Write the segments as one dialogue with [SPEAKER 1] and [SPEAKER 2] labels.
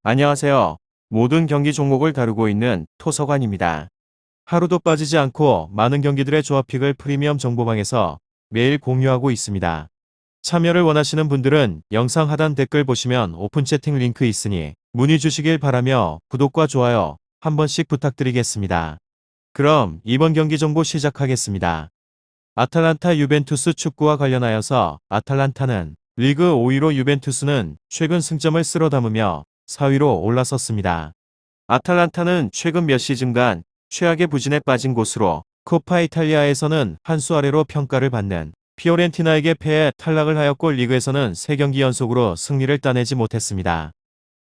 [SPEAKER 1] 안녕하세요. 모든 경기 종목을 다루고 있는 토서관입니다. 하루도 빠지지 않고 많은 경기들의 조합픽을 프리미엄 정보방에서 매일 공유하고 있습니다. 참여를 원하시는 분들은 영상 하단 댓글 보시면 오픈 채팅 링크 있으니 문의 주시길 바라며 구독과 좋아요 한 번씩 부탁드리겠습니다. 그럼 이번 경기 정보 시작하겠습니다. 아탈란타 유벤투스 축구와 관련하여서 아탈란타는 리그 5위로 유벤투스는 최근 승점을 쓸어 담으며 4위로 올라섰습니다. 아탈란타는 최근 몇 시즌간 최악의 부진에 빠진 곳으로 코파 이탈리아에서는 한 수 아래로 평가를 받는 피오렌티나에게 패해 탈락을 하였고 리그에서는 3경기 연속으로 승리를 따내지 못했습니다.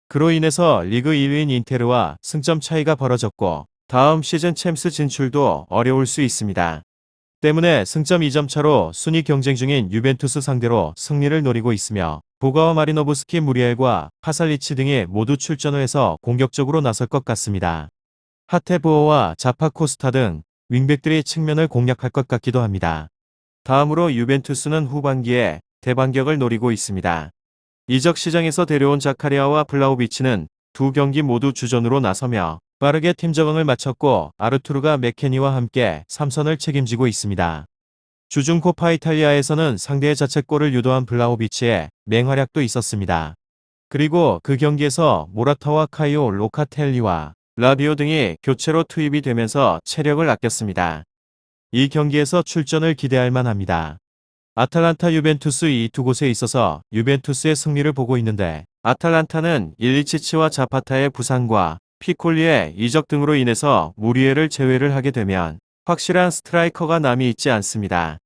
[SPEAKER 1] 그로 인해서 리그 1위인 인테르와 승점 차이가 벌어졌고 다음 시즌 챔스 진출도 어려울 수 있습니다. 때문에 승점 2점 차로 순위 경쟁 중인 유벤투스 상대로 승리를 노리고 있으며 보가와 마리노브스키 무리엘과 파살리치 등이 모두 출전을 해서 공격적으로 나설 것 같습니다. 하테보어와 자파 코스타 등 윙백들이 측면을 공략할 것 같기도 합니다. 다음으로 유벤투스는 후반기에 대반격을 노리고 있습니다. 이적 시장에서 데려온 자카리아와 블라우비치는 두 경기 모두 주전으로 나서며 빠르게 팀 적응을 마쳤고 아르투르가 맥케니와 함께 3선을 책임지고 있습니다. 주중 코파 이탈리아에서는 상대의 자책골을 유도한 블라우비치의 맹활약도 있었습니다. 그리고 그 경기에서 모라타와 카이오 로카텔리와 라비오 등이 교체로 투입이 되면서 체력을 아꼈습니다. 이 경기에서 출전을 기대할 만합니다. 아탈란타 유벤투스 이 두 곳에 있어서 유벤투스의 승리를 보고 있는데 아탈란타는 일리치치와 자파타의 부상과 피콜리의 이적 등으로 인해서 무리에를 제외를 하게 되면 확실한 스트라이커가 남이 있지 않습니다.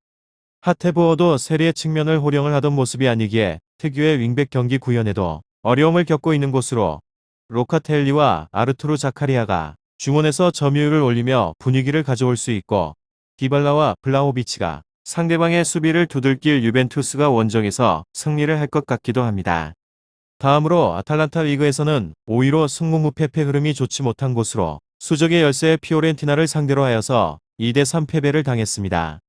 [SPEAKER 1] 하테보어도 세리의 측면을 호령을 하던 모습이 아니기에 특유의 윙백 경기 구현에도 어려움을 겪고 있는 곳으로 로카텔리와 아르투르 자카리아가 중원에서 점유율을 올리며 분위기를 가져올 수 있고 디발라와 블라호비치가 상대방의 수비를 두들길 유벤투스가 원정에서 승리를 할 것 같기도 합니다. 다음으로 아탈란타 리그에서는 5위로 승무무패패 흐름이 좋지 못한 곳으로 수적의 열세의 피오렌티나를 상대로 하여서 2대3 패배를 당했습니다.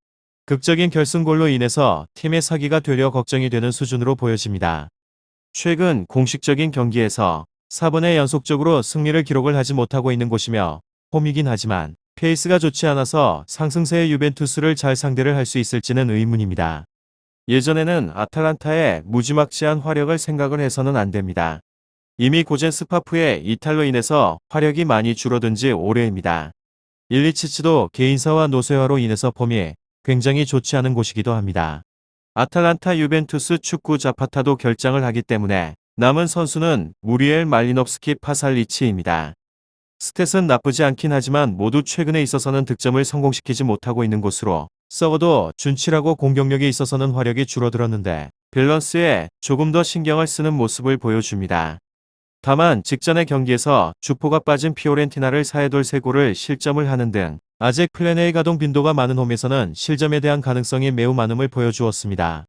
[SPEAKER 1] 극적인 결승골로 인해서 팀의 사기가 되려 걱정이 되는 수준으로 보여집니다. 최근 공식적인 경기에서 4번의 연속적으로 승리를 기록을 하지 못하고 있는 곳이며 홈이긴 하지만 페이스가 좋지 않아서 상승세의 유벤투스를 잘 상대를 할 수 있을지는 의문입니다. 예전에는 아탈란타의 무지막지한 화력을 생각을 해서는 안 됩니다. 이미 고젠 스파프의 이탈로 인해서 화력이 많이 줄어든 지 오래입니다. 일리치치도 개인사와 노쇠화로 인해서 폼이 굉장히 좋지 않은 곳이기도 합니다. 아탈란타 유벤투스 축구 자파타도 결장을 하기 때문에 남은 선수는 무리엘 말리nov스키 파살리치입니다. 스탯은 나쁘지 않긴 하지만 모두 최근에 있어서는 득점을 성공시키지 못하고 있는 곳으로 썩어도 준치라고 공격력에 있어서는 화력이 줄어들었는데 밸런스에 조금 더 신경을 쓰는 모습을 보여줍니다. 다만 직전의 경기에서 주포가 빠진 피오렌티나를 4-2 3골을 실점을 하는 등 아직 플랜A 가동 빈도가 많은 홈에서는 실점에 대한 가능성이 매우 많음을 보여주었습니다.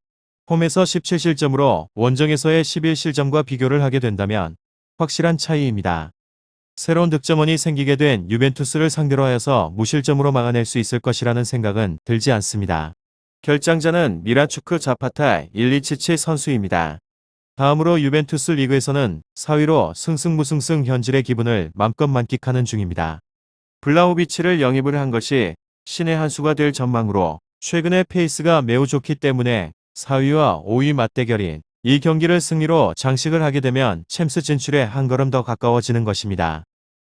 [SPEAKER 1] 홈에서 17실점으로 원정에서의 11실점과 비교를 하게 된다면 확실한 차이입니다. 새로운 득점원이 생기게 된 유벤투스를 상대로 하여서 무실점으로 막아낼 수 있을 것이라는 생각은 들지 않습니다. 결장자는 미란축크 자파타 일리치치 선수입니다. 다음으로 유벤투스 리그에서는 4위로 승승무승승 현질의 기분을 맘껏 만끽하는 중입니다. 블라호비치를 영입을 한 것이 신의 한 수가 될 전망으로 최근의 페이스가 매우 좋기 때문에 4위와 5위 맞대결인 이 경기를 승리로 장식을 하게 되면 챔스 진출에 한 걸음 더 가까워지는 것입니다.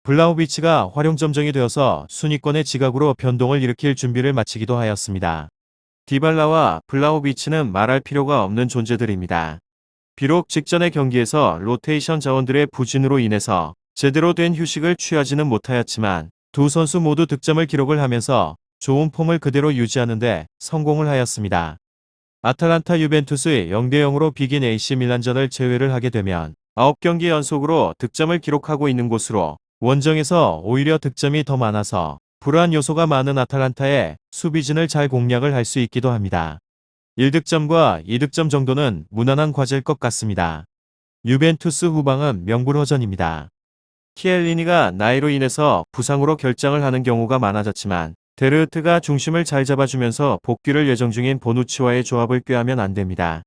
[SPEAKER 1] 블라호비치가 활용점정이 되어서 순위권의 지각으로 변동을 일으킬 준비를 마치기도 하였습니다. 디발라와 블라호비치는 말할 필요가 없는 존재들입니다. 비록 직전의 경기에서 로테이션 자원들의 부진으로 인해서 제대로 된 휴식을 취하지는 못하였지만 두 선수 모두 득점을 기록을 하면서 좋은 폼을 그대로 유지하는 데 성공을 하였습니다. 아탈란타 유벤투스의 0대0으로 비긴 AC 밀란전을 제외를 하게 되면 9경기 연속으로 득점을 기록하고 있는 곳으로 원정에서 오히려 득점이 더 많아서 불안 요소가 많은 아탈란타의 수비진을 잘 공략을 할 수 있기도 합니다. 1득점과 2득점 정도는 무난한 과제일 것 같습니다. 유벤투스 후방은 명불허전입니다. 키엘리니가 나이로 인해서 부상으로 결장을 하는 경우가 많아졌지만 데르흐트가 중심을 잘 잡아주면서 복귀를 예정 중인 보누치와의 조합을 꾀하면 안됩니다.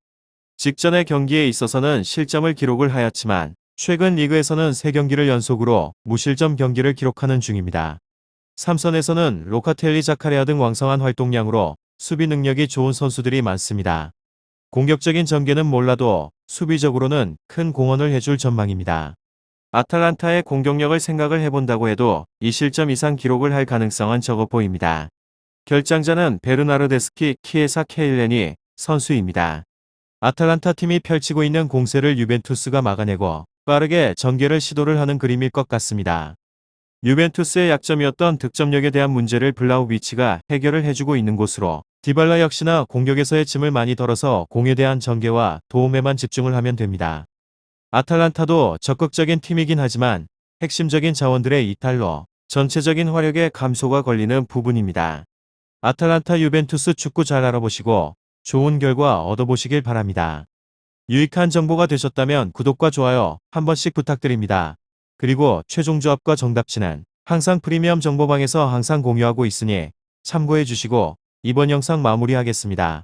[SPEAKER 1] 직전의 경기에 있어서는 실점을 기록을 하였지만 최근 리그에서는 3경기를 연속으로 무실점 경기를 기록하는 중입니다. 삼선에서는 로카텔리 자카레아 등 왕성한 활동량으로 수비 능력이 좋은 선수들이 많습니다. 공격적인 전개는 몰라도 수비적으로는 큰 공헌을 해줄 전망입니다. 아탈란타의 공격력을 생각을 해본다고 해도 2실점 이상 기록을 할 가능성은 적어 보입니다. 결장자는 베르나르데스키 키에사 케일레니 선수입니다. 아탈란타 팀이 펼치고 있는 공세를 유벤투스가 막아내고 빠르게 전개를 시도를 하는 그림일 것 같습니다. 유벤투스의 약점이었던 득점력에 대한 문제를 블라우비치가 해결을 해주고 있는 곳으로 디발라 역시나 공격에서의 짐을 많이 덜어서 공에 대한 전개와 도움에만 집중을 하면 됩니다. 아탈란타도 적극적인 팀이긴 하지만 핵심적인 자원들의 이탈로 전체적인 화력에 감소가 걸리는 부분입니다. 아탈란타 유벤투스 축구 잘 알아보시고 좋은 결과 얻어보시길 바랍니다. 유익한 정보가 되셨다면 구독과 좋아요 한 번씩 부탁드립니다. 그리고 최종 조합과 정답치는 항상 프리미엄 정보방에서 항상 공유하고 있으니 참고해 주시고 이번 영상 마무리하겠습니다.